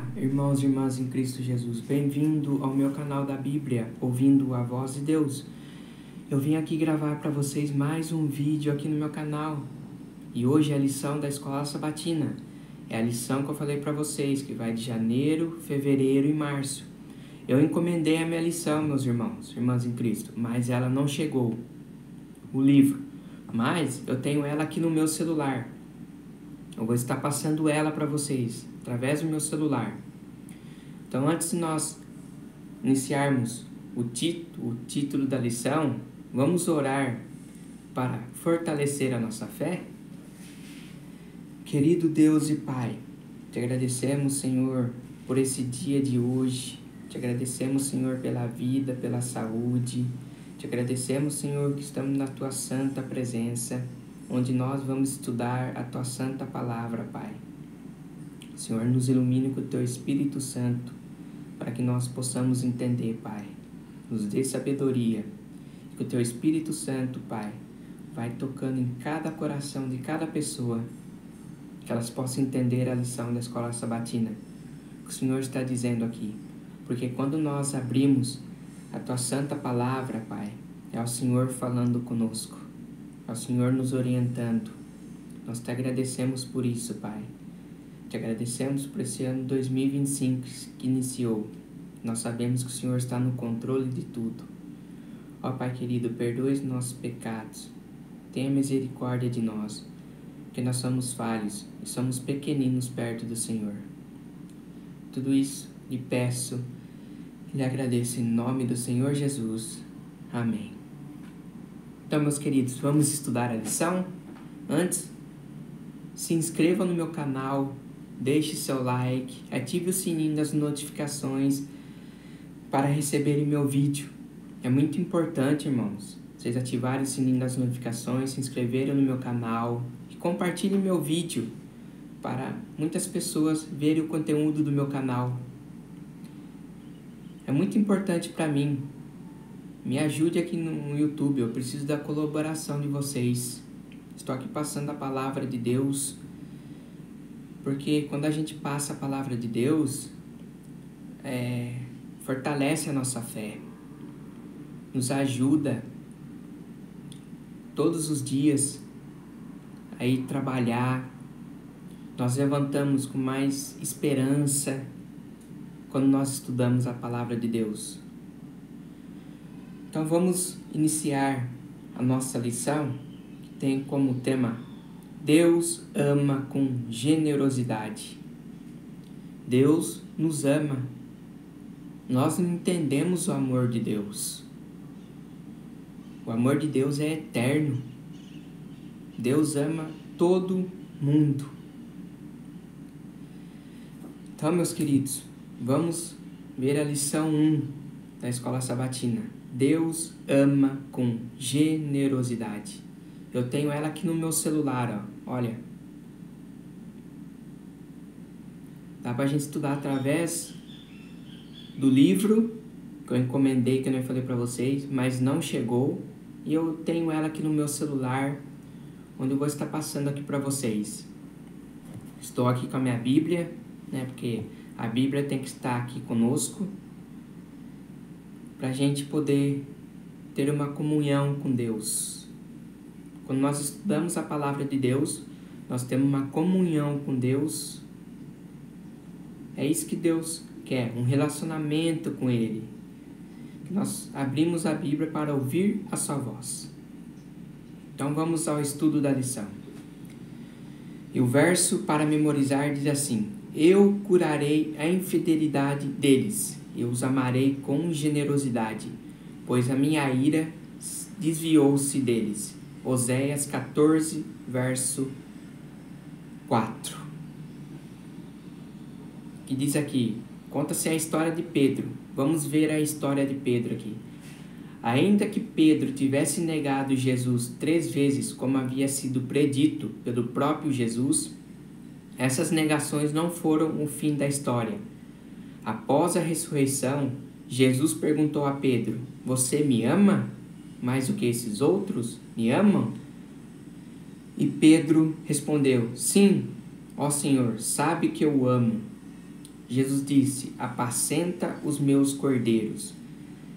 Olá, irmãos e irmãs em Cristo Jesus, bem-vindo ao meu canal da Bíblia, ouvindo a voz de Deus. Eu vim aqui gravar para vocês mais um vídeo aqui no meu canal. E hoje é a lição da Escola Sabatina. É a lição que eu falei para vocês, que vai de janeiro, fevereiro e março. Eu encomendei a minha lição, meus irmãos, irmãs em Cristo, mas ela não chegou, o livro. Mas eu tenho ela aqui no meu celular. Eu vou estar passando ela para vocês, através do meu celular. Então, antes de nós iniciarmos o título da lição, vamos orar para fortalecer a nossa fé? Querido Deus e Pai, te agradecemos, Senhor, por esse dia de hoje. Te agradecemos, Senhor, pela vida, pela saúde. Te agradecemos, Senhor, que estamos na Tua santa presença, onde nós vamos estudar a Tua santa palavra, Pai. Senhor, nos ilumine com o Teu Espírito Santo, para que nós possamos entender, Pai. Nos dê sabedoria, que o Teu Espírito Santo, Pai, vai tocando em cada coração de cada pessoa, que elas possam entender a lição da Escola Sabatina, que o Senhor está dizendo aqui. Porque quando nós abrimos a Tua santa palavra, Pai, é o Senhor falando conosco, é o Senhor nos orientando. Nós te agradecemos por isso, Pai. Te agradecemos por esse ano 2025 que iniciou. Nós sabemos que o Senhor está no controle de tudo. Ó Pai querido, perdoe os nossos pecados. Tenha misericórdia de nós, porque nós somos falhos e somos pequeninos perto do Senhor. Tudo isso lhe peço e lhe agradeço em nome do Senhor Jesus. Amém. Então, meus queridos, vamos estudar a lição? Antes, se inscreva no meu canal, deixe seu like, ative o sininho das notificações para receberem meu vídeo. É muito importante, irmãos, vocês ativarem o sininho das notificações, se inscreverem no meu canal e compartilhem meu vídeo para muitas pessoas verem o conteúdo do meu canal. É muito importante para mim. Me ajude aqui no YouTube, eu preciso da colaboração de vocês. Estou aqui passando a palavra de Deus, porque quando a gente passa a palavra de Deus, fortalece a nossa fé, nos ajuda todos os dias a ir trabalhar. Nós levantamos com mais esperança quando nós estudamos a palavra de Deus. Então vamos iniciar a nossa lição, que tem como tema: Deus ama com generosidade. Deus nos ama. Nós não entendemos o amor de Deus. O amor de Deus é eterno. Deus ama todo mundo. Então, meus queridos, vamos ver a lição 1 da Escola Sabatina. Deus ama com generosidade. Eu tenho ela aqui no meu celular, ó. Olha. Dá pra gente estudar através do livro que eu encomendei, que eu não falei pra vocês, mas não chegou. E eu tenho ela aqui no meu celular, onde eu vou estar passando aqui pra vocês. Estou aqui com a minha Bíblia, né? Porque a Bíblia tem que estar aqui conosco, para a gente poder ter uma comunhão com Deus. Quando nós estudamos a palavra de Deus, nós temos uma comunhão com Deus. É isso que Deus quer, um relacionamento com Ele. Nós abrimos a Bíblia para ouvir a sua voz. Então vamos ao estudo da lição. E o verso para memorizar diz assim: Eu curarei a infidelidade deles, eu os amarei com generosidade, pois a minha ira desviou-se deles. Oséias 14, verso 4. Que diz aqui, conta-se a história de Pedro. Vamos ver a história de Pedro aqui. Ainda que Pedro tivesse negado Jesus 3 vezes, como havia sido predito pelo próprio Jesus, essas negações não foram o fim da história. Após a ressurreição, Jesus perguntou a Pedro: Você me ama mais do que esses outros me amam? E Pedro respondeu: Sim, ó Senhor, sabe que eu amo. Jesus disse: apacenta os meus cordeiros.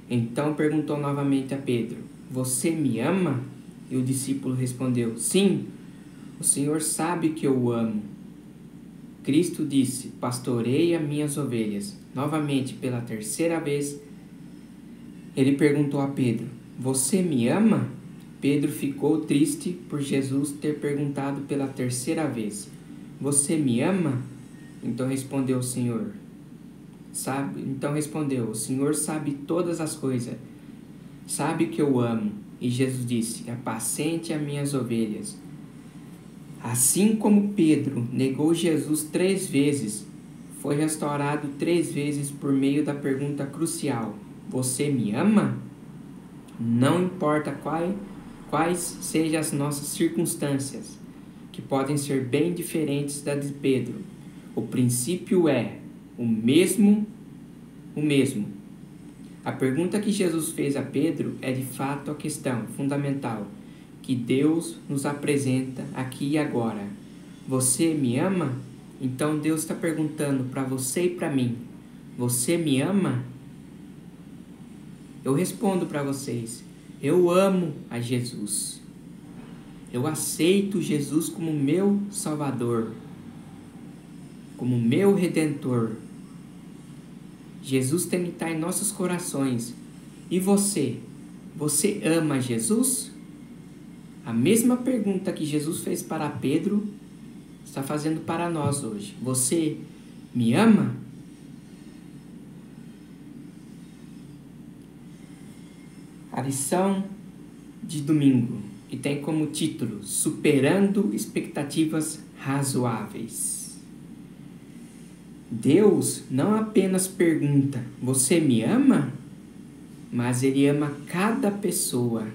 Então perguntou novamente a Pedro: você me ama? E o discípulo respondeu: sim, o Senhor sabe que eu o amo. Cristo disse: pastoreia minhas ovelhas. Novamente, pela terceira vez, ele perguntou a Pedro: você me ama? Pedro ficou triste por Jesus ter perguntado pela terceira vez: você me ama? Então respondeu o Senhor: o Senhor sabe todas as coisas, sabe que eu amo. E Jesus disse: apacente as minhas ovelhas. Assim como Pedro negou Jesus 3 vezes, foi restaurado 3 vezes por meio da pergunta crucial: você me ama? Não importa quais sejam as nossas circunstâncias, que podem ser bem diferentes das de Pedro, o princípio é o mesmo. A pergunta que Jesus fez a Pedro é de fato a questão fundamental que Deus nos apresenta aqui e agora. Você me ama? Então Deus está perguntando para você e para mim: você me ama? Eu respondo para vocês: eu amo a Jesus. Eu aceito Jesus como meu Salvador, como meu Redentor. Jesus tem que estar em nossos corações. E você? Você ama Jesus? A mesma pergunta que Jesus fez para Pedro, está fazendo para nós hoje. Você me ama? A lição de domingo, que tem como título Superando Expectativas Razoáveis. Deus não apenas pergunta: você me ama? Mas Ele ama cada pessoa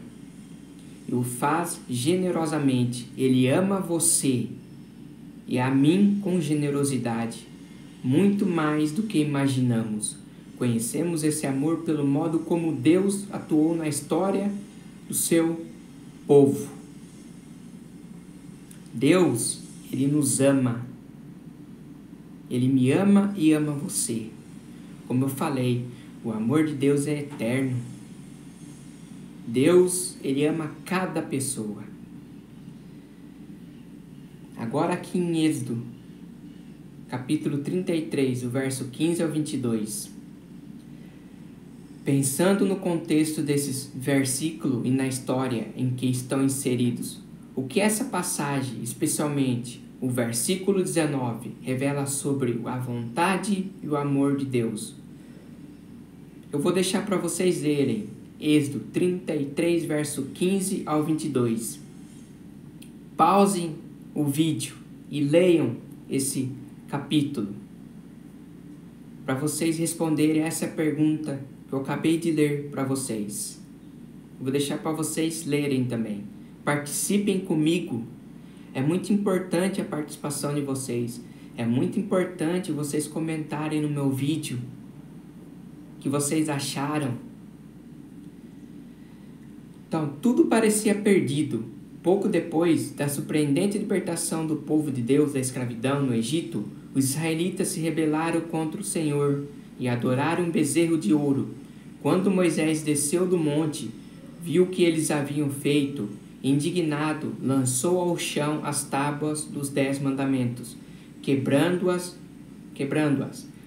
e o faz generosamente. Ele ama você e a mim com generosidade, muito mais do que imaginamos. Conhecemos esse amor pelo modo como Deus atuou na história do seu povo. Deus, Ele nos ama. Ele me ama e ama você. Como eu falei, o amor de Deus é eterno. Deus, Ele ama cada pessoa. Agora aqui em Êxodo, capítulo 33, o verso 15 ao 22. Pensando no contexto desses versículos e na história em que estão inseridos, o que essa passagem, especialmente o versículo 19, revela sobre a vontade e o amor de Deus? Eu vou deixar para vocês lerem Êxodo 33, verso 15 ao 22. Pausem o vídeo e leiam esse capítulo para vocês responderem essa pergunta que eu acabei de ler para vocês. Eu vou deixar para vocês lerem também. Participem comigo. É muito importante a participação de vocês. É muito importante vocês comentarem no meu vídeo o que vocês acharam. Então, tudo parecia perdido. Pouco depois da surpreendente libertação do povo de Deus da escravidão no Egito, os israelitas se rebelaram contra o Senhor e adoraram um bezerro de ouro. Quando Moisés desceu do monte, viu o que eles haviam feito. Indignado, lançou ao chão as tábuas dos 10 mandamentos, quebrando-as,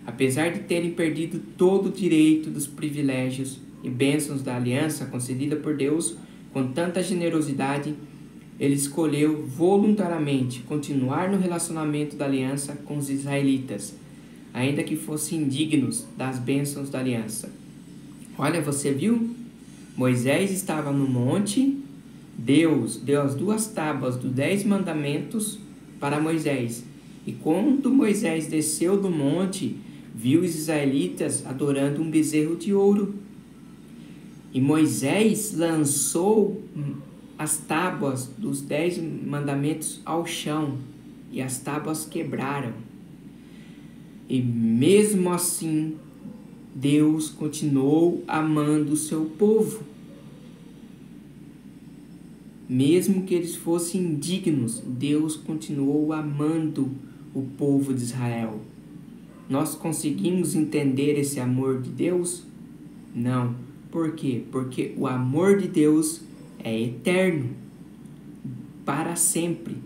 apesar de terem perdido todo o direito dos privilégios e bênçãos da aliança concedida por Deus com tanta generosidade. Ele escolheu voluntariamente continuar no relacionamento da aliança com os israelitas, ainda que fossem indignos das bênçãos da aliança. Olha, você viu? Moisés estava no monte. Deus deu as 2 tábuas dos 10 mandamentos para Moisés. E quando Moisés desceu do monte, viu os israelitas adorando um bezerro de ouro. E Moisés lançou as tábuas dos 10 mandamentos ao chão, e as tábuas quebraram. E mesmo assim, Deus continuou amando o seu povo. Mesmo que eles fossem indignos, Deus continuou amando o povo de Israel. nós conseguimos entender esse amor de Deus? Não. Por quê? Porque o amor de Deus é eterno, para sempre.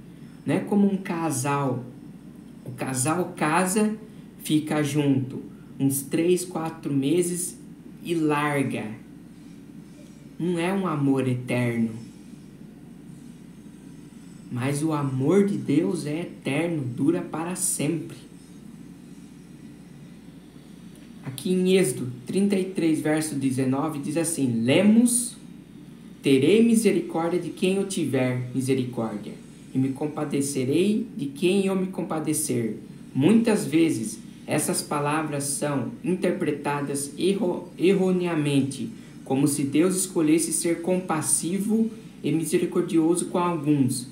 Não é como um casal. O casal casa, fica junto uns 3, 4 meses e larga. Não é um amor eterno. Mas o amor de Deus é eterno, dura para sempre. Aqui em Êxodo 33, verso 19, diz assim: Lemos, terei misericórdia de quem eu tiver misericórdia, e me compadecerei de quem eu me compadecer. Muitas vezes, essas palavras são interpretadas erroneamente, como se Deus escolhesse ser compassivo e misericordioso com alguns,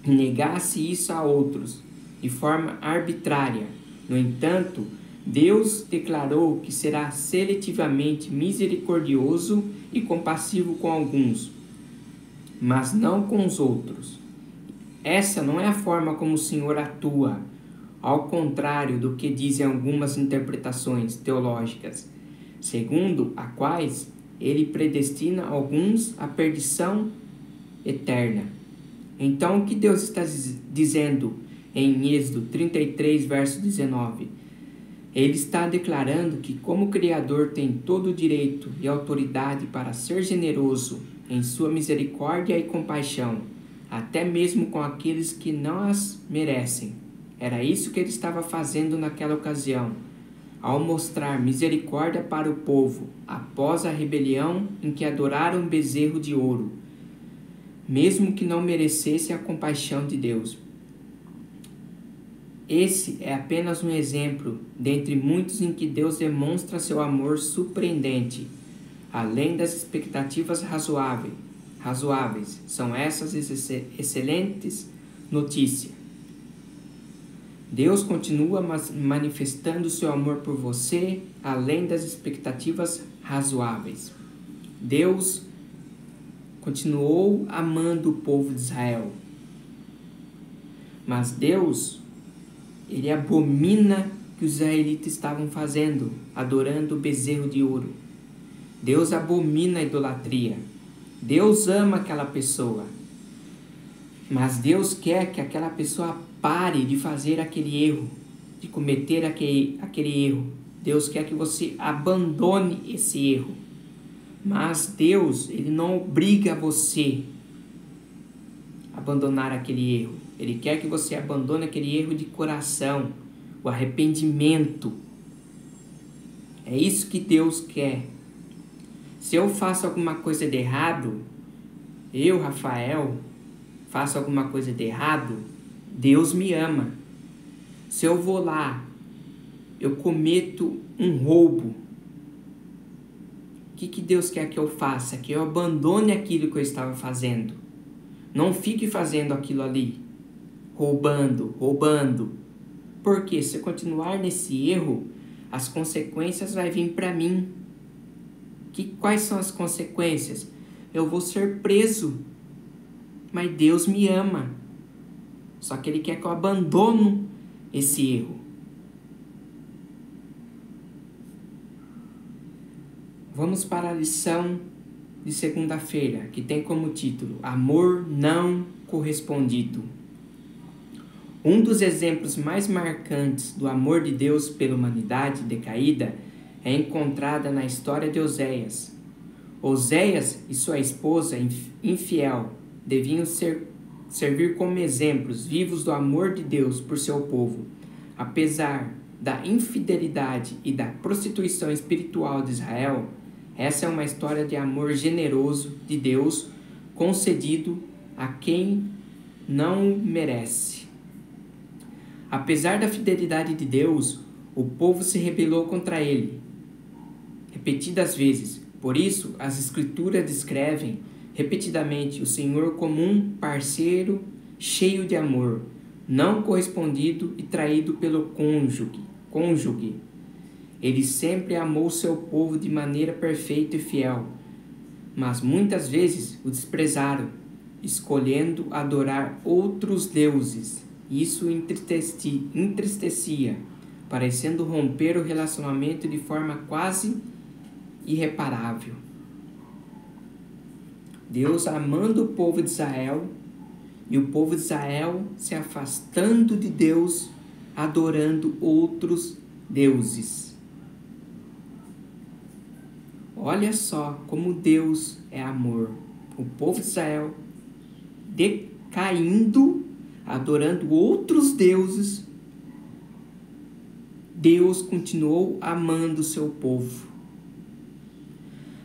e negasse isso a outros, de forma arbitrária. No entanto, Deus declarou que será seletivamente misericordioso e compassivo com alguns, mas não com os outros. Essa não é a forma como o Senhor atua, ao contrário do que dizem algumas interpretações teológicas, segundo as quais ele predestina alguns à perdição eterna. Então, o que Deus está dizendo em Êxodo 33, verso 19? Ele está declarando que, como Criador, tem todo o direito e autoridade para ser generoso em sua misericórdia e compaixão, até mesmo com aqueles que não as merecem. Era isso que ele estava fazendo naquela ocasião, ao mostrar misericórdia para o povo, após a rebelião em que adoraram um bezerro de ouro, mesmo que não merecesse a compaixão de Deus. Esse é apenas um exemplo dentre muitos em que Deus demonstra seu amor surpreendente, além das expectativas razoáveis. São essas excelentes notícias. Deus continua manifestando seu amor por você, além das expectativas razoáveis. Deus continuou amando o povo de Israel. Mas Deus, ele abomina o que os israelitas estavam fazendo, adorando o bezerro de ouro. Deus abomina a idolatria. Deus ama aquela pessoa. Mas Deus quer que aquela pessoa pare de fazer aquele erro, de cometer aquele erro. Deus quer que você abandone esse erro. Mas Deus, ele não obriga você a abandonar aquele erro. Ele quer que você abandone aquele erro de coração, o arrependimento. É isso que Deus quer. Se eu faço alguma coisa de errado, eu, Rafael, faço alguma coisa de errado, Deus me ama. Se eu vou lá, eu cometo um roubo, o que Deus quer que eu faça? Que eu abandone aquilo que eu estava fazendo. Não fique fazendo aquilo ali, roubando. Porque se eu continuar nesse erro, as consequências vão vir para mim. Quais são as consequências? Eu vou ser preso. Mas Deus me ama. Só que Ele quer que eu abandone esse erro. Vamos para a lição de segunda-feira, que tem como título Amor Não Correspondido. Um dos exemplos mais marcantes do amor de Deus pela humanidade decaída é encontrada na história de Oséias. Oséias e sua esposa infiel deviam servir como exemplos vivos do amor de Deus por seu povo. Apesar da infidelidade e da prostituição espiritual de Israel, essa é uma história de amor generoso de Deus concedido a quem não merece. Apesar da fidelidade de Deus, o povo se rebelou contra ele repetidas vezes. Por isso, as Escrituras descrevem repetidamente o Senhor como um parceiro cheio de amor, não correspondido e traído pelo cônjuge. Ele sempre amou seu povo de maneira perfeita e fiel, mas muitas vezes o desprezaram, escolhendo adorar outros deuses. Isso entristecia parecendo romper o relacionamento de forma quase irreparável. Deus amando o povo de Israel e o povo de Israel se afastando de Deus, adorando outros deuses. Olha só como Deus é amor. O povo de Israel decaindo, adorando outros deuses, Deus continuou amando o seu povo.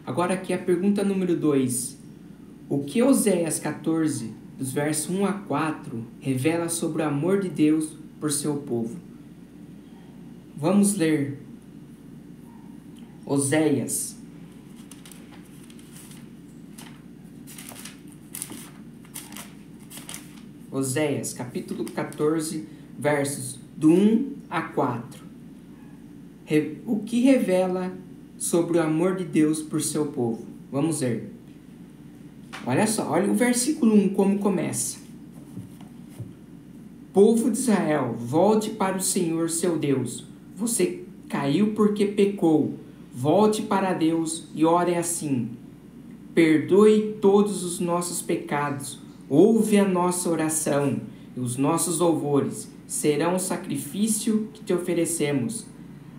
Agora aqui a pergunta número 2. O que Oséias 14, dos versos 1 a 4, revela sobre o amor de Deus por seu povo? Vamos ler Oséias. Oséias, capítulo 14, versos do 1 a 4. O que revela sobre o amor de Deus por seu povo? Vamos ver. Olha só, olha o versículo 1 como começa. Povo de Israel, volte para o Senhor seu Deus. Você caiu porque pecou. Volte para Deus e ore assim. Perdoe todos os nossos pecados. Ouve a nossa oração e os nossos louvores serão o sacrifício que te oferecemos.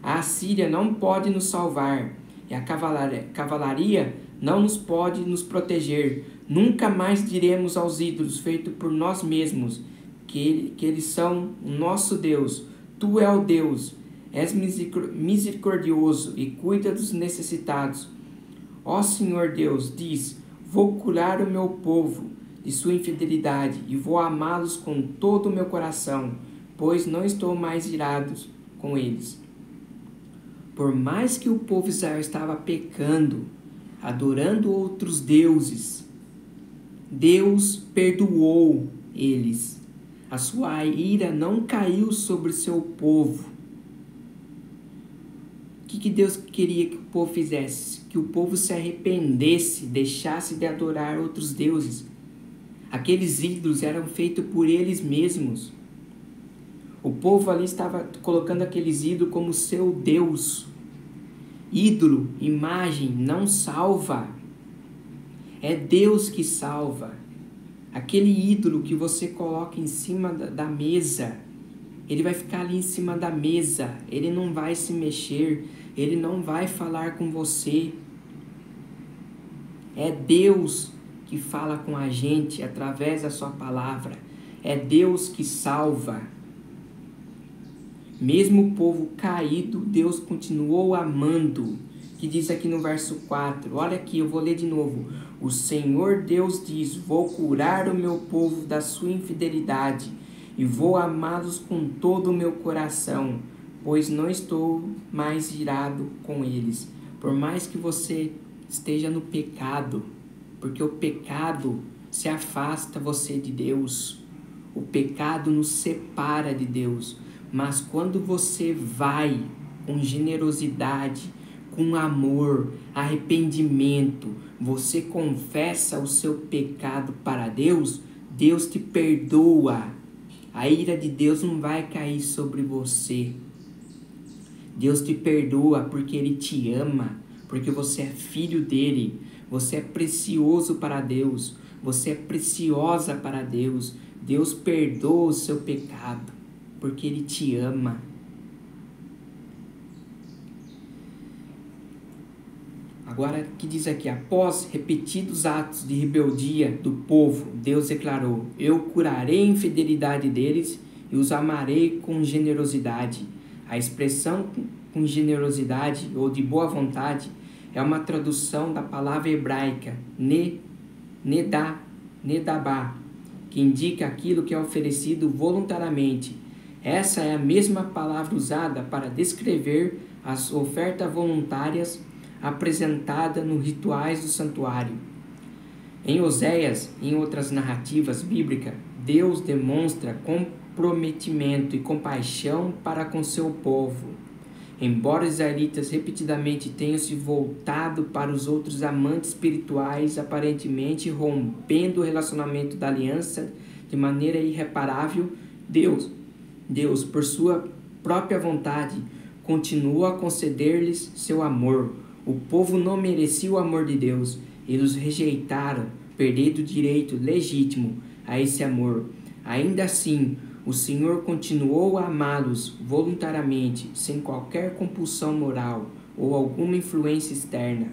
A Assíria não pode nos salvar e a cavalaria não nos pode nos proteger. Nunca mais diremos aos ídolos feitos por nós mesmos que eles são o nosso Deus. Tu é o Deus, és misericordioso e cuida dos necessitados. Ó Senhor Deus, diz, vou curar o meu povo de sua infidelidade e vou amá-los com todo o meu coração, pois não estou mais irado com eles. Por mais que o povo de Israel estava pecando, adorando outros deuses, Deus perdoou eles. A sua ira não caiu sobre o seu povo. O que Deus queria que o povo fizesse? Que o povo se arrependesse, deixasse de adorar outros deuses. Aqueles ídolos eram feitos por eles mesmos. O povo ali estava colocando aqueles ídolos como seu Deus. Ídolo, imagem, não salva. É Deus que salva. Aquele ídolo que você coloca em cima da mesa, ele vai ficar ali em cima da mesa. Ele não vai se mexer. Ele não vai falar com você. É Deus que fala com a gente através da sua palavra. É Deus que salva. Mesmo o povo caído, Deus continuou amando. Que diz aqui no verso 4. Olha aqui, eu vou ler de novo. O Senhor Deus diz, vou curar o meu povo da sua infidelidade e vou amá-los com todo o meu coração, pois não estou mais irado com eles. Por mais que você esteja no pecado, porque o pecado se afasta você de Deus. O pecado nos separa de Deus. Mas quando você vai com generosidade, com amor, arrependimento, você confessa o seu pecado para Deus, Deus te perdoa. A ira de Deus não vai cair sobre você. Deus te perdoa porque Ele te ama, porque você é filho dEle. Você é precioso para Deus. Você é preciosa para Deus. Deus perdoa o seu pecado, porque Ele te ama. Agora, o que diz aqui? Após repetidos atos de rebeldia do povo, Deus declarou, eu curarei a infidelidade deles e os amarei com generosidade. A expressão com generosidade ou de boa vontade é uma tradução da palavra hebraica nedabá, que indica aquilo que é oferecido voluntariamente. Essa é a mesma palavra usada para descrever as ofertas voluntárias apresentadas nos rituais do santuário. Em Oséias e em outras narrativas bíblicas, Deus demonstra comprometimento e compaixão para com seu povo. Embora os israelitas repetidamente tenham se voltado para os outros amantes espirituais, aparentemente rompendo o relacionamento da aliança de maneira irreparável, Deus, por sua própria vontade, continuou a conceder-lhes seu amor. O povo não merecia o amor de Deus. Eles rejeitaram, perdendo o direito legítimo a esse amor. Ainda assim, o Senhor continuou a amá-los voluntariamente, sem qualquer compulsão moral ou alguma influência externa.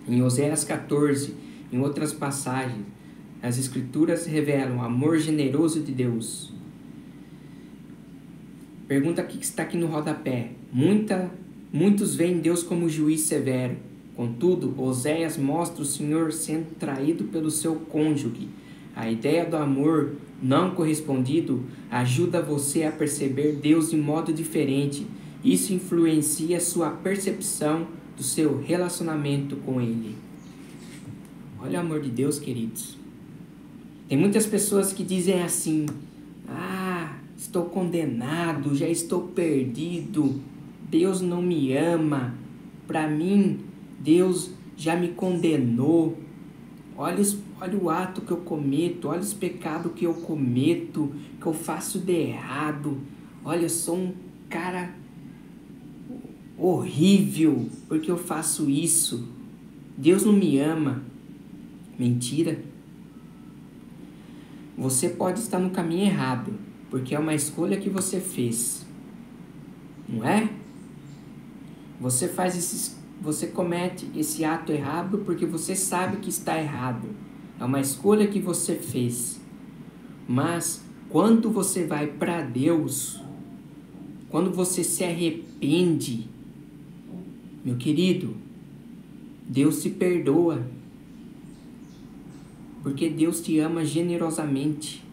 Em Oséias 14, em outras passagens, as Escrituras revelam o amor generoso de Deus. Pergunta que está aqui no rodapé. Muitos veem Deus como juiz severo. Contudo, Oséias mostra o Senhor sendo traído pelo seu cônjuge. A ideia do amor não correspondido ajuda você a perceber Deus de modo diferente. Isso influencia sua percepção do seu relacionamento com Ele. Olha o amor de Deus, queridos. Tem muitas pessoas que dizem assim: estou condenado, já estou perdido, Deus não me ama, para mim Deus já me condenou. Olha o ato que eu cometo, olha os pecados que eu cometo, que eu faço de errado. Olha, eu sou um cara horrível porque eu faço isso. Deus não me ama. Mentira. Você pode estar no caminho errado, porque é uma escolha que você fez. Não é? Você comete esse ato errado porque você sabe que está errado. É uma escolha que você fez. Mas quando você vai para Deus, quando você se arrepende, meu querido, Deus te perdoa. Porque Deus te ama generosamente.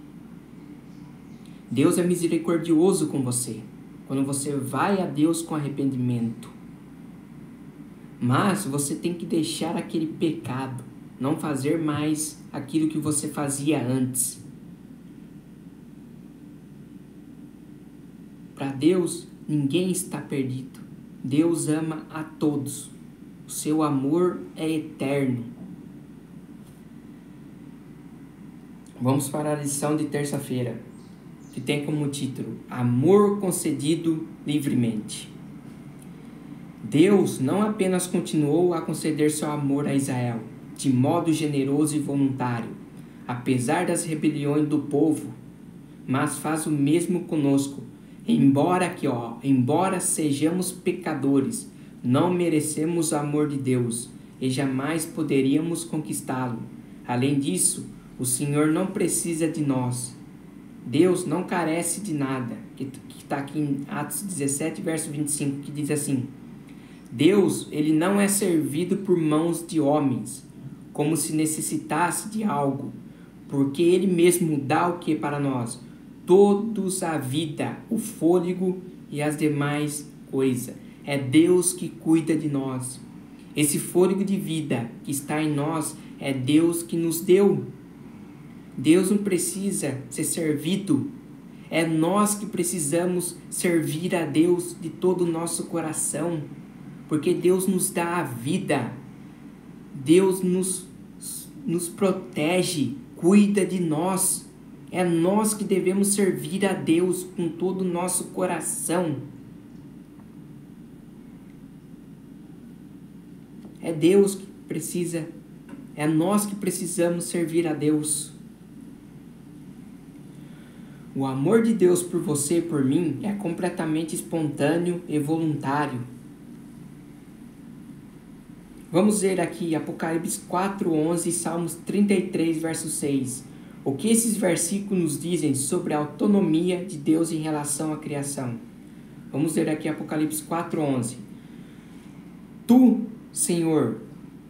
Deus é misericordioso com você, quando você vai a Deus com arrependimento. Mas você tem que deixar aquele pecado, não fazer mais aquilo que você fazia antes. Para Deus, ninguém está perdido. Deus ama a todos. O seu amor é eterno. Vamos para a lição de terça-feira, que tem como título: Amor concedido livremente. Deus não apenas continuou a conceder seu amor a Israel, de modo generoso e voluntário, apesar das rebeliões do povo, mas faz o mesmo conosco. Embora sejamos pecadores, não merecemos o amor de Deus e jamais poderíamos conquistá-lo. Além disso, o Senhor não precisa de nós. Deus não carece de nada. Que está aqui em Atos 17, verso 25, que diz assim: Deus, ele não é servido por mãos de homens, como se necessitasse de algo, porque ele mesmo dá o que para nós? Todos a vida, o fôlego e as demais coisas. É Deus que cuida de nós. Esse fôlego de vida que está em nós é Deus que nos deu. Deus não precisa ser servido. É nós que precisamos servir a Deus de todo o nosso coração. Porque Deus nos dá a vida. Deus nos protege, cuida de nós. É nós que devemos servir a Deus com todo o nosso coração. É Deus que precisa, é nós que precisamos servir a Deus. O amor de Deus por você e por mim é completamente espontâneo e voluntário. Vamos ver aqui Apocalipse 4:11 e Salmos 33, verso 6. O que esses versículos dizem sobre a autonomia de Deus em relação à criação? Vamos ver aqui Apocalipse 4:11. Tu, Senhor,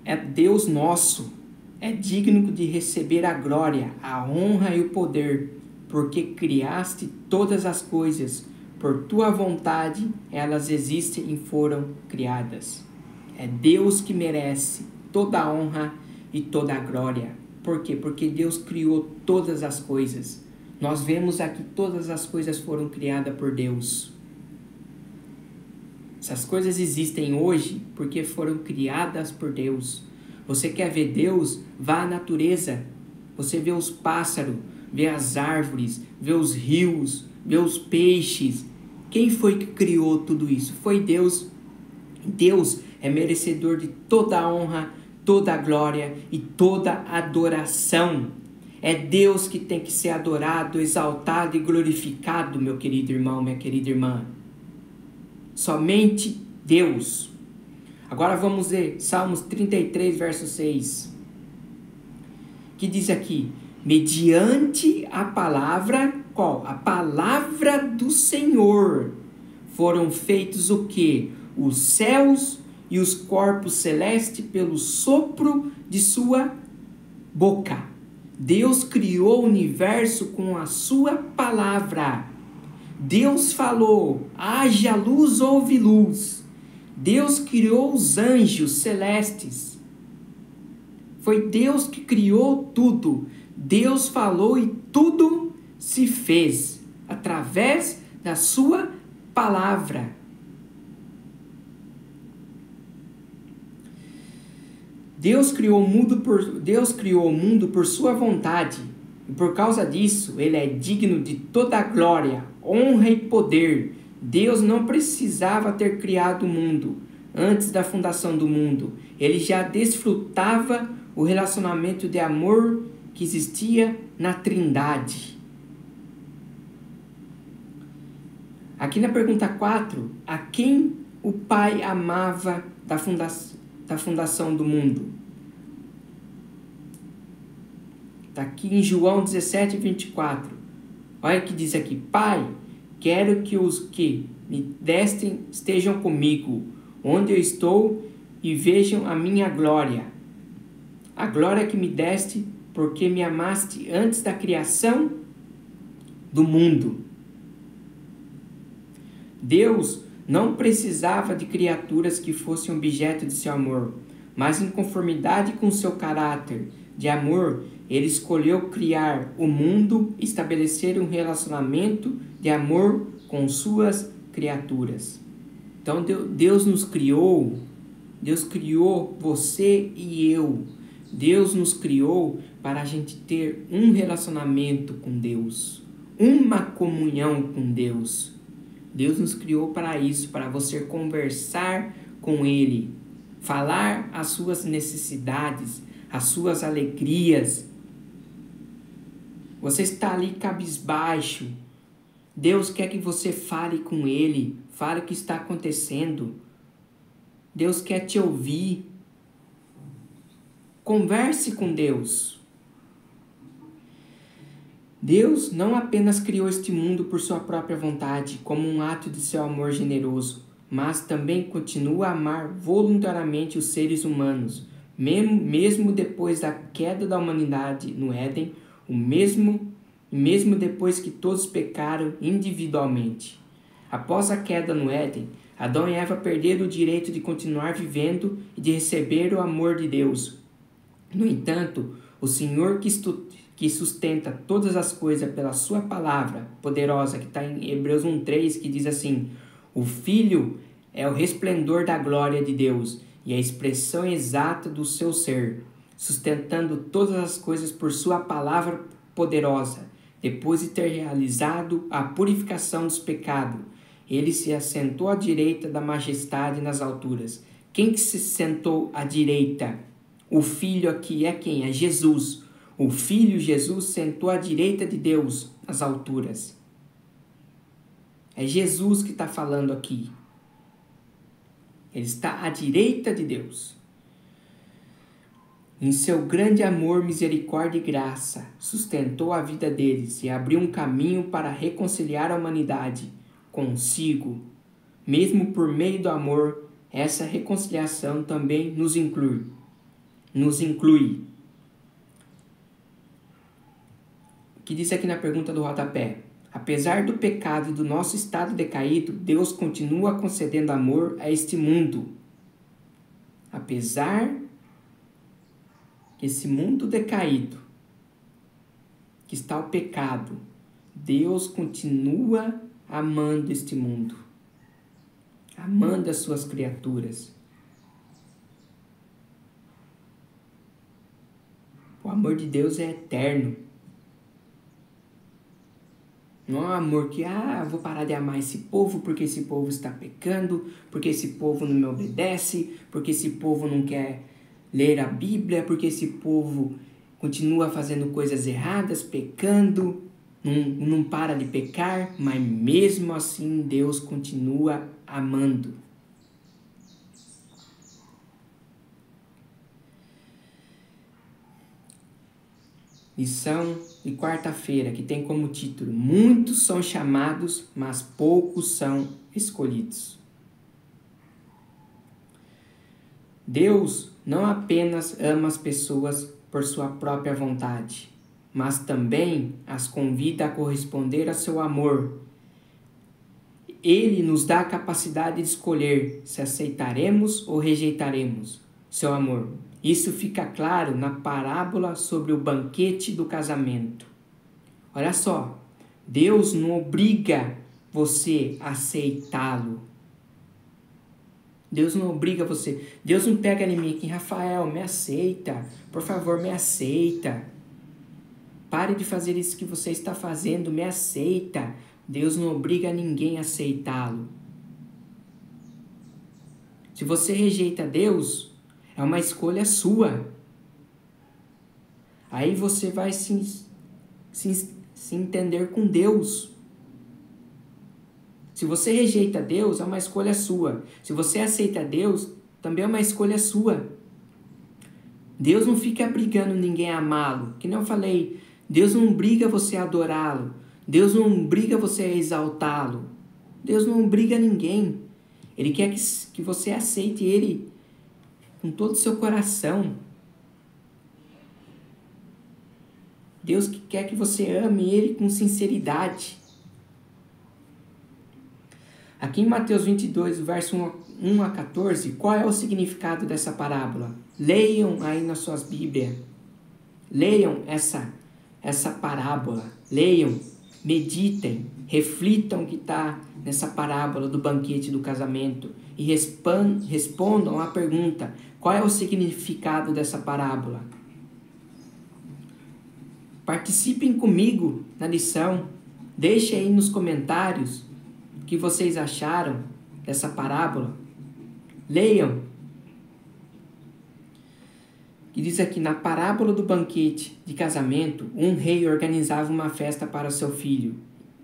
é Deus nosso, é digno de receber a glória, a honra e o poder, porque criaste todas as coisas, por tua vontade elas existem e foram criadas. É Deus que merece toda a honra e toda a glória. Por quê? Porque Deus criou todas as coisas. Nós vemos aqui todas as coisas foram criadas por Deus. Essas coisas existem hoje porque foram criadas por Deus. Você quer ver Deus? Vá à natureza. Você vê os pássaros, vê as árvores, vê os rios, vê os peixes. Quem foi que criou tudo isso? Foi Deus. Deus é merecedor de toda a honra, toda a glória e toda a adoração. É Deus que tem que ser adorado, exaltado e glorificado, meu querido irmão, minha querida irmã. Somente Deus. Agora vamos ler Salmos 33, verso 6. Que diz aqui: mediante a palavra, qual? A palavra do Senhor foram feitos o quê? Os céus e os corpos celestes pelo sopro de sua boca. Deus criou o universo com a sua palavra. Deus falou: haja luz, houve luz. Deus criou os anjos celestes. Foi Deus que criou tudo. Deus falou e tudo se fez através da sua palavra. Deus criou o mundo por sua vontade, e por causa disso ele é digno de toda a glória, honra e poder. Deus não precisava ter criado o mundo antes da fundação do mundo. Ele já desfrutava o relacionamento de amor que existia na Trindade. Aqui na pergunta 4, a quem o Pai amava da fundação do mundo? Está aqui em João 17, 24. Olha o que diz aqui: Pai, quero que os que me destem estejam comigo, onde eu estou, e vejam a minha glória. A glória que me deste, porque me amaste antes da criação do mundo. Deus não precisava de criaturas que fossem objeto de seu amor, mas em conformidade com seu caráter de amor, ele escolheu criar o mundo e estabelecer um relacionamento de amor com suas criaturas. Então Deus nos criou, Deus criou você e eu. Deus nos criou para a gente ter um relacionamento com Deus, uma comunhão com Deus. Deus nos criou para isso, para você conversar com Ele, falar as suas necessidades, as suas alegrias. Você está ali cabisbaixo. Deus quer que você fale com Ele, fale o que está acontecendo. Deus quer te ouvir. Converse com Deus. Deus não apenas criou este mundo por sua própria vontade, como um ato de seu amor generoso, mas também continua a amar voluntariamente os seres humanos, mesmo depois da queda da humanidade no Éden, mesmo depois que todos pecaram individualmente. Após a queda no Éden, Adão e Eva perderam o direito de continuar vivendo e de receber o amor de Deus. No entanto, o Senhor que sustenta todas as coisas pela sua palavra poderosa, que está em Hebreus 1:3, que diz assim: o Filho é o resplendor da glória de Deus e a expressão exata do seu ser, sustentando todas as coisas por sua palavra poderosa. Depois de ter realizado a purificação dos pecados, ele se assentou à direita da majestade nas alturas. Quem que se sentou à direita? O Filho aqui é quem? É Jesus. O Filho Jesus sentou à direita de Deus nas alturas. É Jesus que está falando aqui. Ele está à direita de Deus. Em seu grande amor, misericórdia e graça, sustentou a vida deles e abriu um caminho para reconciliar a humanidade consigo. Mesmo por meio do amor, essa reconciliação também nos inclui. O que diz aqui na pergunta do rodapé? Apesar do pecado e do nosso estado decaído, Deus continua concedendo amor a este mundo. Apesar desse mundo decaído, que está o pecado, Deus continua amando este mundo, amando as suas criaturas. O amor de Deus é eterno. Não é um amor que, vou parar de amar esse povo porque esse povo está pecando, porque esse povo não me obedece, porque esse povo não quer ler a Bíblia, porque esse povo continua fazendo coisas erradas, pecando, não para de pecar, mas mesmo assim Deus continua amando. Lição de quarta-feira, que tem como título: muitos são chamados, mas poucos são escolhidos. Deus não apenas ama as pessoas por sua própria vontade, mas também as convida a corresponder a seu amor. Ele nos dá a capacidade de escolher se aceitaremos ou rejeitaremos seu amor. Isso fica claro na parábola sobre o banquete do casamento. Olha só, Deus não obriga você a aceitá-lo. Deus não obriga você. Deus não pega em mim aqui, Rafael, me aceita. Por favor, me aceita. Pare de fazer isso que você está fazendo, me aceita. Deus não obriga ninguém a aceitá-lo. Se você rejeita Deus, é uma escolha sua. Aí você vai se entender com Deus. Se você rejeita Deus, é uma escolha sua. Se você aceita Deus, também é uma escolha sua. Deus não fica brigando ninguém a amá-lo. Que nem eu falei, Deus não obriga você a adorá-lo. Deus não obriga você a exaltá-lo. Deus não obriga ninguém. Ele quer que você aceite Ele com todo o seu coração. Deus quer que você ame Ele com sinceridade. Aqui em Mateus 22, verso 1 a 14, qual é o significado dessa parábola? Leiam aí nas suas Bíblias. Leiam essa parábola. Leiam, meditem, reflitam o que está nessa parábola do banquete do casamento e respondam a pergunta: qual é o significado dessa parábola? Participem comigo na lição. Deixem aí nos comentários o que vocês acharam dessa parábola. Leiam. E diz aqui: na parábola do banquete de casamento, um rei organizava uma festa para seu filho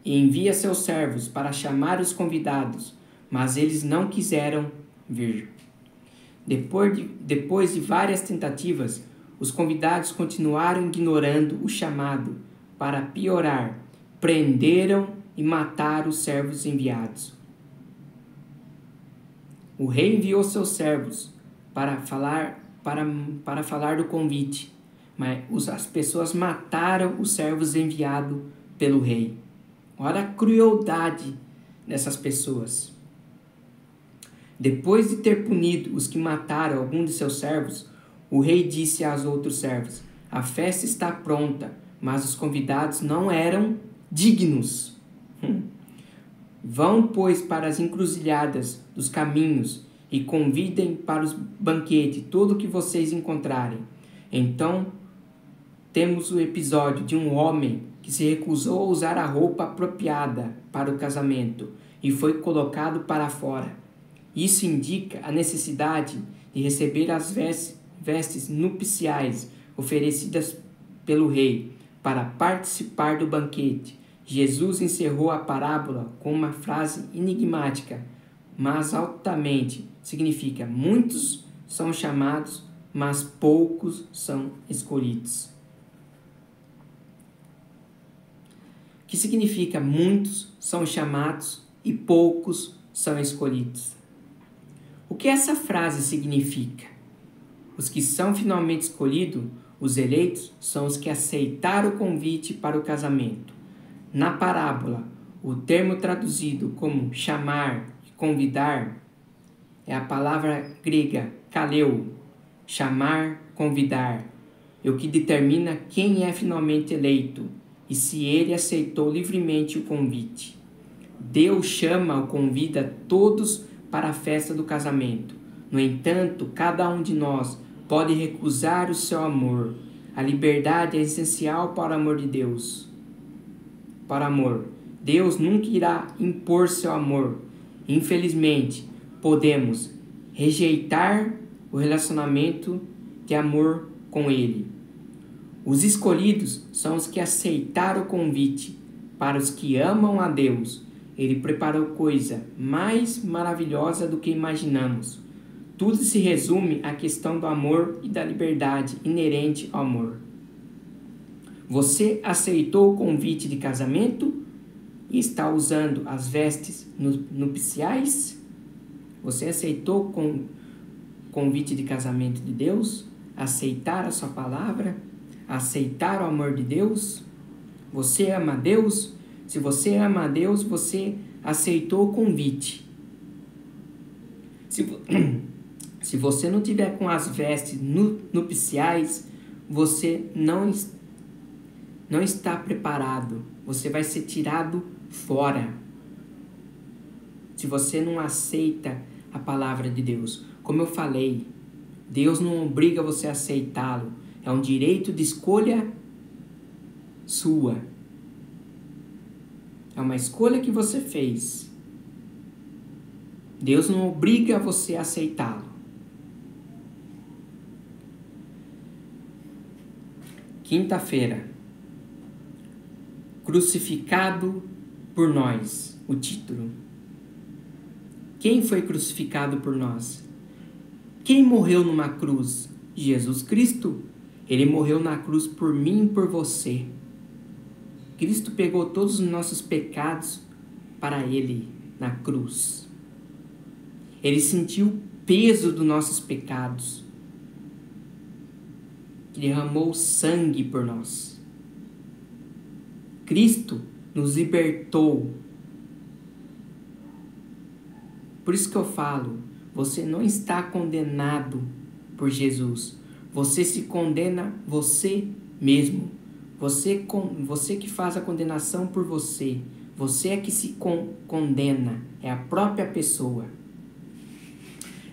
e envia seus servos para chamar os convidados, mas eles não quiseram vir. Depois de várias tentativas, os convidados continuaram ignorando o chamado. Para piorar, prenderam e mataram os servos enviados. O rei enviou seus servos para falar do convite, mas as pessoas mataram os servos enviados pelo rei. Olha a crueldade dessas pessoas. Depois de ter punido os que mataram algum de seus servos, o rei disse aos outros servos: a festa está pronta, mas os convidados não eram dignos. Vão, pois, para as encruzilhadas dos caminhos e convidem para o banquete tudo o que vocês encontrarem. Então, temos o episódio de um homem que se recusou a usar a roupa apropriada para o casamento e foi colocado para fora. Isso indica a necessidade de receber as vestes nupciais oferecidas pelo rei para participar do banquete. Jesus encerrou a parábola com uma frase enigmática, mas altamente significa: muitos são chamados, mas poucos são escolhidos. O que significa muitos são chamados e poucos são escolhidos? O que essa frase significa? Os que são finalmente escolhidos, os eleitos, são os que aceitaram o convite para o casamento. Na parábola, o termo traduzido como chamar e convidar é a palavra grega kaleo, chamar, convidar, é o que determina quem é finalmente eleito e se ele aceitou livremente o convite. Deus chama ou convida todos para a festa do casamento. No entanto, cada um de nós pode recusar o seu amor. A liberdade é essencial para o amor de Deus. Para amor. Deus nunca irá impor seu amor. Infelizmente, podemos rejeitar o relacionamento de amor com Ele. Os escolhidos são os que aceitaram o convite. Para os que amam a Deus, Ele preparou coisa mais maravilhosa do que imaginamos. Tudo se resume à questão do amor e da liberdade inerente ao amor. Você aceitou o convite de casamento e está usando as vestes nupciais? Você aceitou o convite de casamento de Deus? Aceitar a sua palavra? Aceitar o amor de Deus? Você ama a Deus? Se você ama a Deus, você aceitou o convite. Se você não tiver com as vestes nupciais, você não está preparado. Você vai ser tirado fora. Se você não aceita a palavra de Deus. Como eu falei, Deus não obriga você a aceitá-lo. É um direito de escolha sua. É uma escolha que você fez. Deus não obriga você a aceitá-lo. Quinta-feira. Crucificado por nós. O título. Quem foi crucificado por nós? Quem morreu numa cruz? Jesus Cristo. Ele morreu na cruz por mim e por você. Cristo pegou todos os nossos pecados para Ele na cruz. Ele sentiu o peso dos nossos pecados. Ele derramou sangue por nós. Cristo nos libertou. Por isso que eu falo, você não está condenado por Jesus. Você se condena você mesmo. Você que faz a condenação por você. Você é que se condena. É a própria pessoa.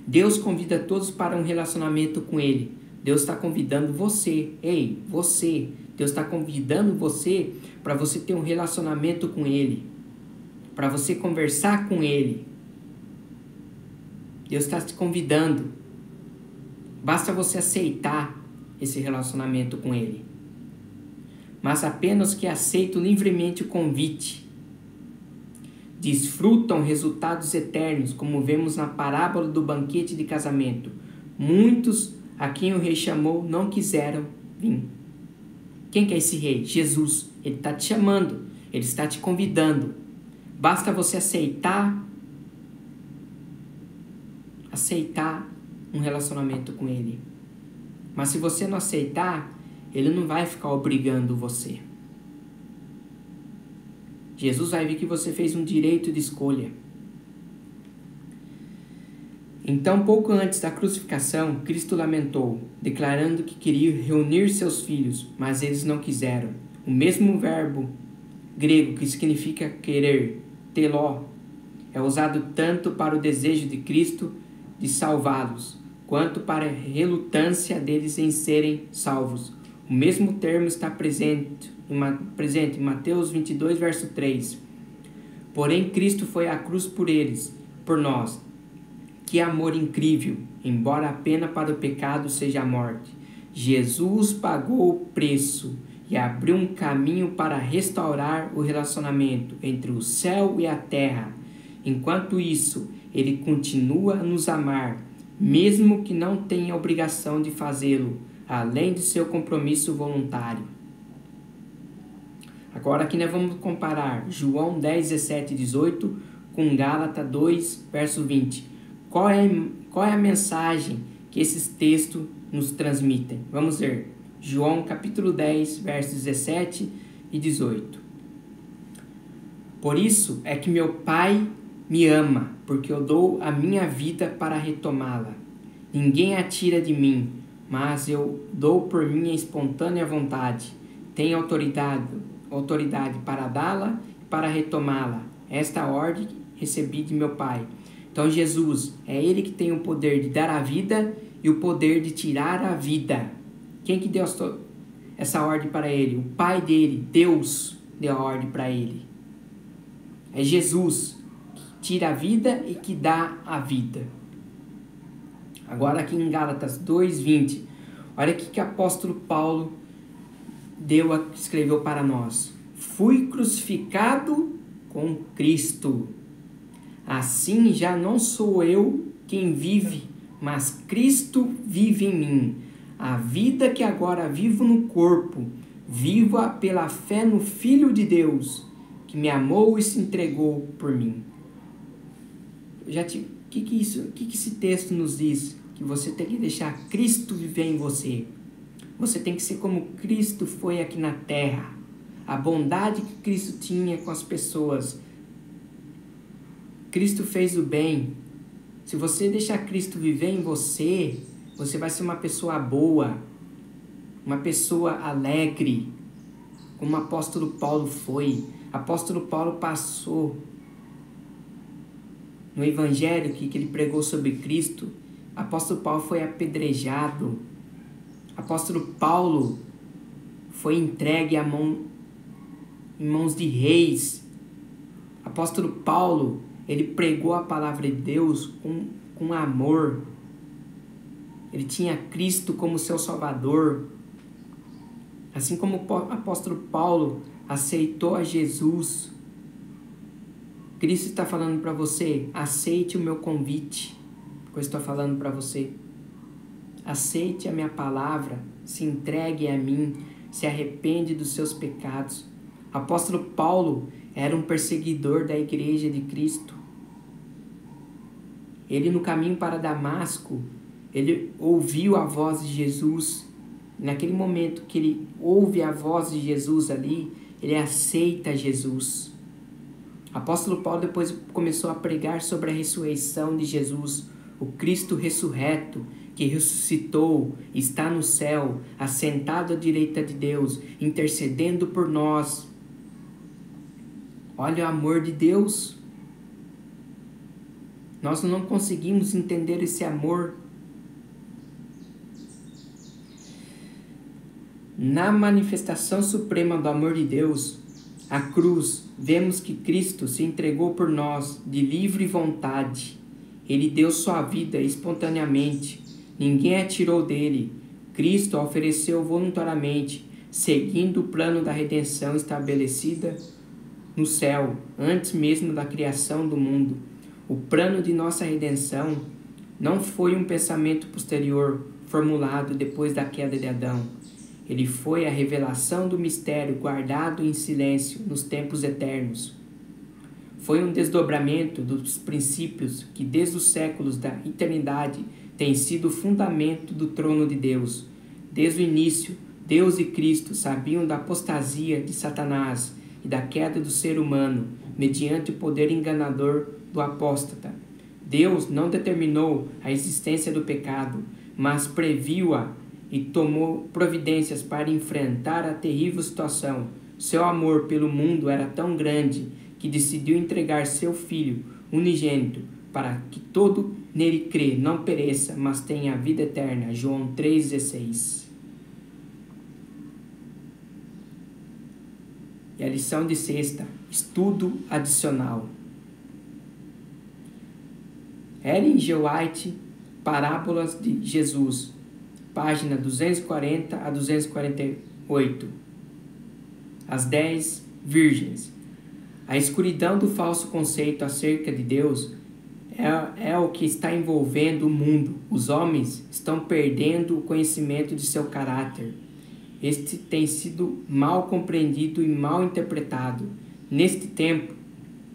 Deus convida todos para um relacionamento com Ele. Deus está convidando você. Ei, você. Deus está convidando você para você ter um relacionamento com Ele. Para você conversar com Ele. Deus está te convidando. Basta você aceitar esse relacionamento com Ele. Mas apenas que aceitam livremente o convite desfrutam resultados eternos, como vemos na parábola do banquete de casamento. Muitos a quem o rei chamou não quiseram vir. Quem que é esse rei? Jesus. Ele está te chamando, ele está te convidando. Basta você aceitar um relacionamento com Ele. Mas se você não aceitar, Ele não vai ficar obrigando você. Jesus vai ver que você fez um direito de escolha. Então, pouco antes da crucificação, Cristo lamentou, declarando que queria reunir seus filhos, mas eles não quiseram. O mesmo verbo grego que significa querer, teló, é usado tanto para o desejo de Cristo de salvá-los, quanto para a relutância deles em serem salvos. O mesmo termo está presente em Mateus 22, verso 3. Porém, Cristo foi à cruz por eles, por nós. Que amor incrível, embora a pena para o pecado seja a morte. Jesus pagou o preço e abriu um caminho para restaurar o relacionamento entre o céu e a terra. Enquanto isso, Ele continua a nos amar, mesmo que não tenha obrigação de fazê-lo, além de seu compromisso voluntário. Agora aqui nós vamos comparar João 10, 17 e 18 com Gálatas 2, verso 20. Qual é a mensagem que esses textos nos transmitem? Vamos ver. João capítulo 10, versos 17 e 18. Por isso é que meu Pai me ama, porque eu dou a minha vida para retomá-la. Ninguém a tira de mim, mas eu dou por minha espontânea vontade. Tenho autoridade para dá-la e para retomá-la. Esta ordem recebi de meu Pai. Então Jesus, é Ele que tem o poder de dar a vida e o poder de tirar a vida. Quem que deu essa ordem para Ele? O Pai dele, Deus, deu a ordem para Ele. É Jesus que tira a vida e que dá a vida. Agora aqui em Gálatas 2:20, olha o que o apóstolo Paulo escreveu para nós. Fui crucificado com Cristo. Assim já não sou eu quem vive, mas Cristo vive em mim. A vida que agora vivo no corpo, vivo-a pela fé no Filho de Deus, que me amou e se entregou por mim. O que esse texto nos diz? Que você tem que deixar Cristo viver em você. Você tem que ser como Cristo foi aqui na terra. A bondade que Cristo tinha com as pessoas. Cristo fez o bem. Se você deixar Cristo viver em você, você vai ser uma pessoa boa, uma pessoa alegre, como o apóstolo Paulo foi. O apóstolo Paulo passou no evangelho que ele pregou sobre Cristo. O apóstolo Paulo foi apedrejado. O apóstolo Paulo foi entregue em mãos de reis. O apóstolo Paulo, ele pregou a palavra de Deus com amor. Ele tinha Cristo como seu Salvador. Assim como o apóstolo Paulo aceitou a Jesus, Cristo está falando para você, aceite o meu convite, que eu estou falando para você. Aceite a minha palavra, se entregue a mim, se arrepende dos seus pecados. O apóstolo Paulo era um perseguidor da igreja de Cristo. Ele, no caminho para Damasco, ele ouviu a voz de Jesus. Naquele momento que ele ouve a voz de Jesus ali, ele aceita Jesus. O apóstolo Paulo depois começou a pregar sobre a ressurreição de Jesus, o Cristo ressurreto, que ressuscitou, está no céu, assentado à direita de Deus, intercedendo por nós. Olha o amor de Deus. Nós não conseguimos entender esse amor. Na manifestação suprema do amor de Deus, a cruz, vemos que Cristo se entregou por nós de livre vontade. Ele deu sua vida espontaneamente. Ninguém a tirou dele. Cristo a ofereceu voluntariamente, seguindo o plano da redenção estabelecida no céu, antes mesmo da criação do mundo. O plano de nossa redenção não foi um pensamento posterior, formulado depois da queda de Adão. Ele foi a revelação do mistério guardado em silêncio nos tempos eternos. Foi um desdobramento dos princípios que desde os séculos da eternidade tem sido o fundamento do trono de Deus. Desde o início, Deus e Cristo sabiam da apostasia de Satanás e da queda do ser humano, mediante o poder enganador do apóstata. Deus não determinou a existência do pecado, mas previu-a e tomou providências para enfrentar a terrível situação. Seu amor pelo mundo era tão grande que decidiu entregar seu Filho unigênito para que todo nele crê não pereça, mas tenha a vida eterna. João 3,16. E a lição de sexta, estudo adicional. Ellen G. White, Parábolas de Jesus, página 240 a 248. As 10 virgens. A escuridão do falso conceito acerca de Deus é o que está envolvendo o mundo. Os homens estão perdendo o conhecimento de seu caráter. Este tem sido mal compreendido e mal interpretado. Neste tempo,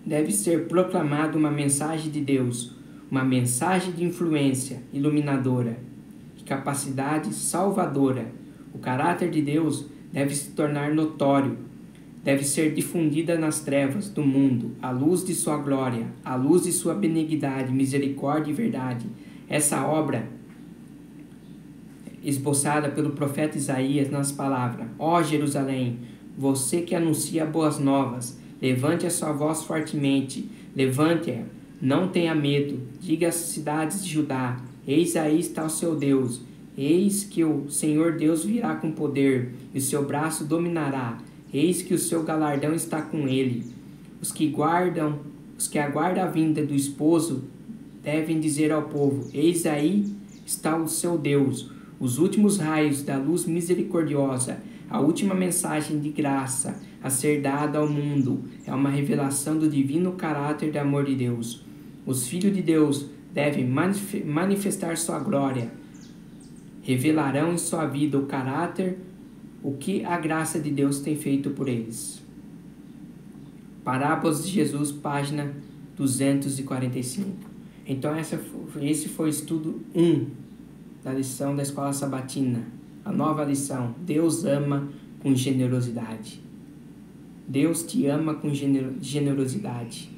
deve ser proclamada uma mensagem de Deus, uma mensagem de influência iluminadora, de capacidade salvadora. O caráter de Deus deve se tornar notório, deve ser difundida nas trevas do mundo, à luz de sua glória, à luz de sua benignidade, misericórdia e verdade. Essa obra, esboçada pelo profeta Isaías nas palavras: Ó Jerusalém, você que anuncia boas novas, levante a sua voz fortemente, levante-a, não tenha medo, diga às cidades de Judá: eis aí está o seu Deus, eis que o Senhor Deus virá com poder, e o seu braço dominará, eis que o seu galardão está com ele. Os que aguardam a vinda do esposo devem dizer ao povo: eis aí está o seu Deus. Os últimos raios da luz misericordiosa, a última mensagem de graça a ser dada ao mundo, é uma revelação do divino caráter de amor de Deus. Os filhos de Deus devem manifestar sua glória. Revelarão em sua vida o caráter, o que a graça de Deus tem feito por eles. Parábolas de Jesus, página 245. Então esse foi o estudo 1 da lição da Escola Sabatina. A nova lição: Deus ama com generosidade. Deus te ama com generosidade.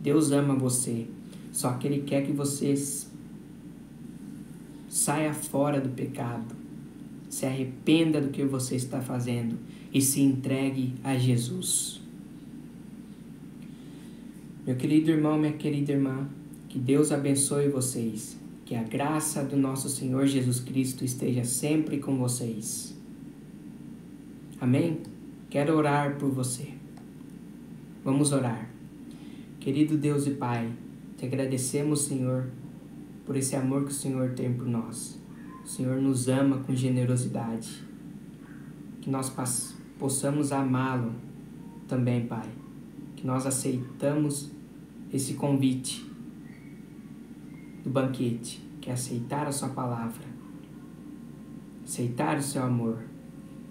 Deus ama você. Só que Ele quer que você saia fora do pecado, se arrependa do que você está fazendo e se entregue a Jesus. Meu querido irmão, minha querida irmã, que Deus abençoe vocês. Que a graça do nosso Senhor Jesus Cristo esteja sempre com vocês. Amém? Quero orar por você. Vamos orar. Querido Deus e Pai, te agradecemos, Senhor, por esse amor que o Senhor tem por nós. O Senhor nos ama com generosidade. Que nós possamos amá-lo também, Pai. Que nós aceitamos esse convite do banquete, que é aceitar a sua palavra, aceitar o seu amor.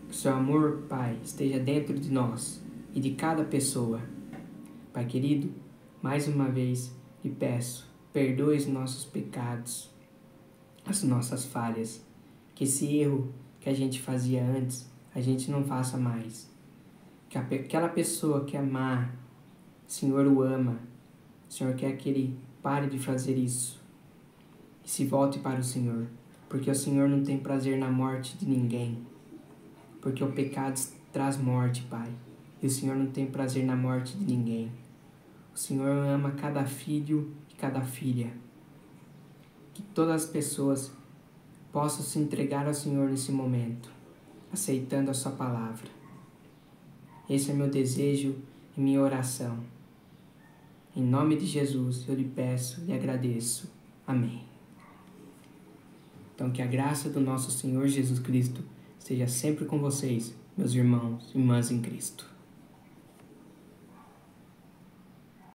Que o seu amor, Pai, esteja dentro de nós e de cada pessoa. Pai querido, mais uma vez lhe peço, perdoe os nossos pecados, as nossas falhas, que esse erro que a gente fazia antes, a gente não faça mais. Que aquela pessoa que amar, o Senhor o ama, o Senhor quer que ele pare de fazer isso e se volte para o Senhor, porque o Senhor não tem prazer na morte de ninguém, porque o pecado traz morte, Pai, e o Senhor não tem prazer na morte de ninguém. O Senhor ama cada filho e cada filha. Que todas as pessoas possam se entregar ao Senhor nesse momento, aceitando a sua palavra. Esse é meu desejo e minha oração. Em nome de Jesus eu lhe peço e agradeço. Amém. Então que a graça do nosso Senhor Jesus Cristo esteja sempre com vocês, meus irmãos e irmãs em Cristo.